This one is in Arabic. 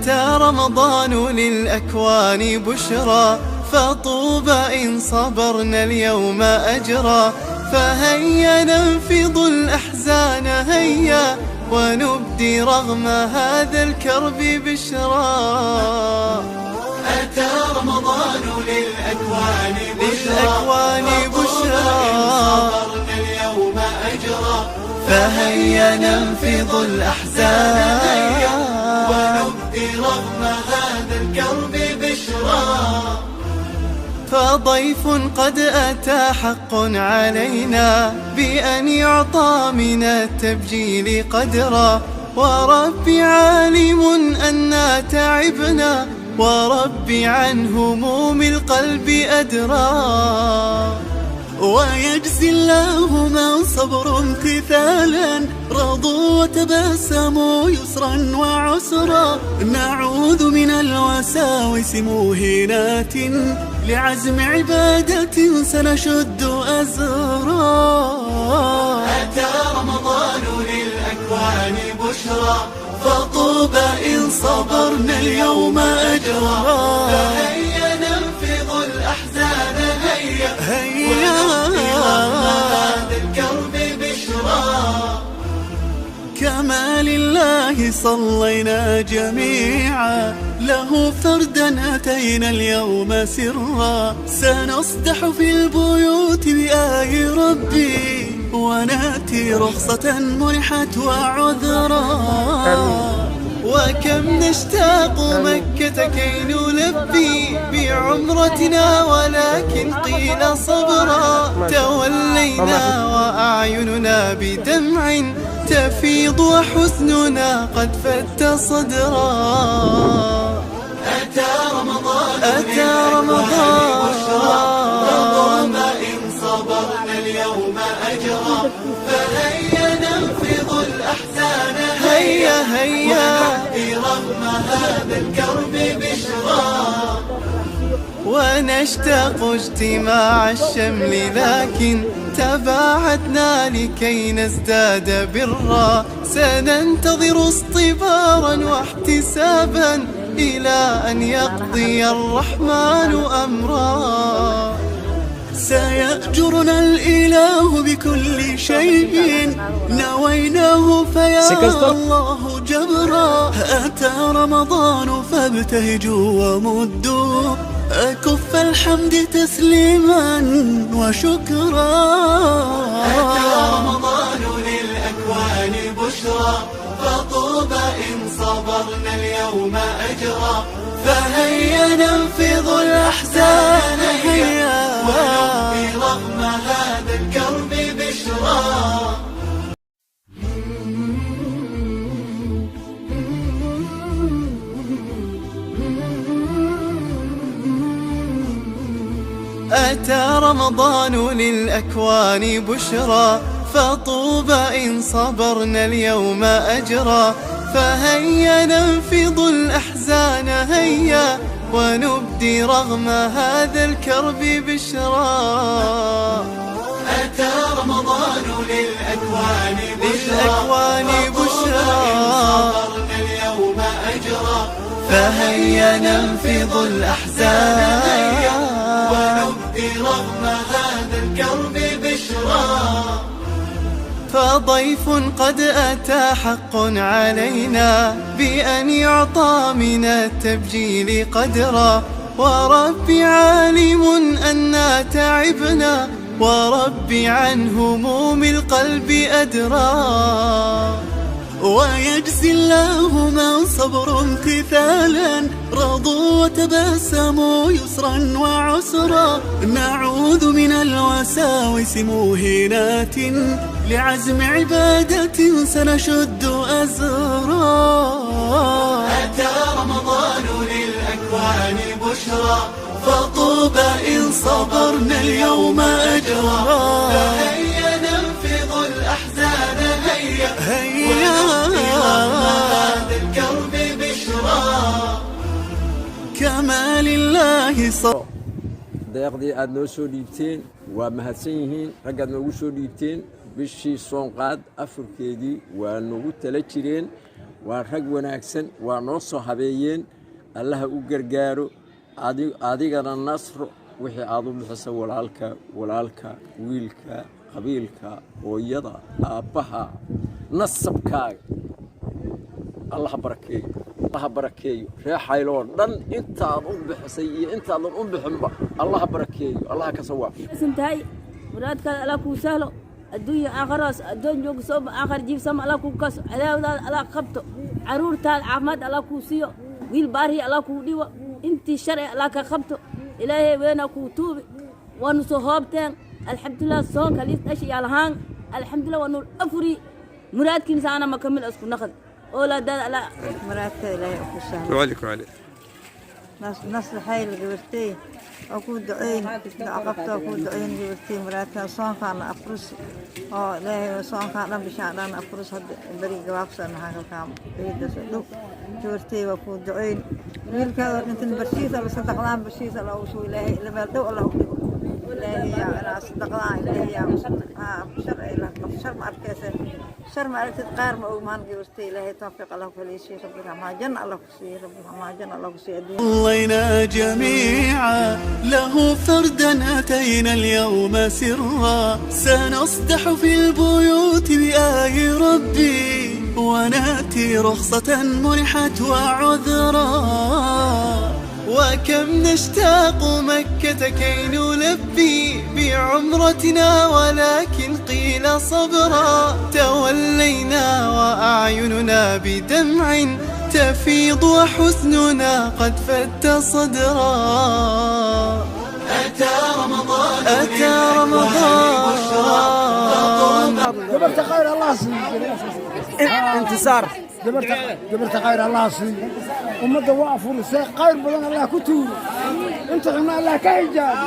أتى رمضان للأكوان بشرى، فطوبى إن صبرنا اليوم أجرا. فهيا ننفض الأحزان هيا، ونبدي رغم هذا الكرب بشرى. أتى رمضان للأكوان بشرى، صبرنا اليوم أجرا. فهيا ننفض الأحزان ونبدي رغم هذا الكرب بشرى. فضيف قد أتى حق علينا بأن يعطى من التبجيل قدرا. وربي عالم أنا تعبنا، وربي عن هموم القلب أدرى. ويجزي الله من صبر امتثالا، رضوا وتبسموا يسرا وعسرا. نعوذ من الوساوس موهنات، لعزم عبادة سنشد أزرا. أتى رمضان للأكوان بشرى، فطوبى إن صبرنا اليوم أجرا. فهيا ننفض الأحزان هيا هذا الكرب بشرى. كما لله صلينا جميعا، له فردا أتينا اليوم سرا. سنصدح في البيوت بآي ربي، ونأتي رخصة منحت وعذرا. وكم نشتاق مكة كي نلبي بعمرتنا، ولكن قيل صبرا. تولينا وأعيننا بدمع تفيض، وحزننا قد فت صدرا. أتى رمضان إن صبرنا اليوم أجرا. فهيا ننفض الأحزان هيا رغم هذا الكرب بشرى. ونشتاق اجتماع الشمل، لكن تباعدنا لكي نزداد برا. سننتظر اصطبارا واحتسابا إلى أن يقضي الرحمن أمرا. سيأجرنا الإله بكل شيء نويناه، فيا الله جبرا. أتى رمضان فابتهجوا ومدوا أكف الحمد تسليما وشكرا. أتى رمضان للأكوان بشرى، فطوبى إن صبرنا اليوم أجرا. فهيا ننفض الأحزان ونبدي رغم هذا الكرب بشرى. أتى رمضان للأكوان بشرى، فطوبى إن صبرنا اليوم أجرا. فهيا ننفض الأحزان هيا، ونبدي رغم هذا الكرب بشرى. أتى رمضان للأكوان بشرى، صبرنا اليوم أجرا. فهيا ننفض الأحزان ونبدي رغم هذا الكرب بشرى. فضيف قد أتى حق علينا بأن يعطى من التبجيل قدرا. وربي عالم أنا تعبنا، وربي عن هموم القلب أدرى. ويجزي الله من صبر امتثالا، رضوا وتبسموا يسرا وعسرا. نعوذ من الوساوس موهنات، لعزم عبادة سنشد أزرا. أتى رمضان للأكوان بشرى، فطوبى إن صبرنا اليوم أجرا. فهيا ننفض الأحزان هيا هذا الكرب بشرى. كما لله deeqdii aad noo soo dhiibteen waa mahadsan yihiin. raggaad noogu soo dhiibteen bishii soonqaad afurkeedii waa noogu tala jireen, ورق وناكسن ونص هبيين الله أجرجارو أدينا النصر وحي أظن حسوا والالك ويلك قبيلك ويضا أبها نصبك الله بركي الله بركي ريح حيلون دن أنت أظن بحسي أنت أظن بحمبا الله بركي الله كسواف سنتهاي مرادك الله كوسالو الدنيا آخرس الدنيا جوك صوب آخر جيب سما الله كوكس علاوة الله خبطه عرور تال عماد الله كوسيو ويل باري الله كوديو أنت شرع الله كخبطه إلهي وين كوتوب ونصهابتين الحمد لله صون كليت أشياء الهان الحمد لله ونور أفري مراد كنسانا ما كمل أسكن نخد أولا دا لا مراد إلهي أكوسان وعليكم عليه نصل حي الجبرتي أكو دعين عقبت أكو دعين جبرتي مراد صون كان أفرس إلهي صون كان بشأن أفرس هاد بري جوابس أنا هذا كام بيد صدق جبرتي وأكو دعين ويل كذا كنت برشيسة بس تقلان برشيسة لو شو إلهي لما دو الله إلهي يا أنا صدقان إلهي يا شر ما أركسه شر ما أركت قار ما أومان جبرتي إلهي توفيق الله كل شيء ربك ما جن الله كسي ربك ما جن الله كسي صلينا جميعا له فردا أتينا اليوم سرا سنصدح في البيوت بآي ربي وناتي رخصة منحت وعذرا وكم نشتاق مكة كي نلبي بعمرتنا ولكن قيل صبرا تولينا وأعيننا بدمع تفيض وحزننا قد فت صدرا أتى رمضان أتى رمضان دبرت خير الله سي انتصار دبرت خير الله سي ومدى وقفوا خير بدن الله كتور انت حنا الله كهجاب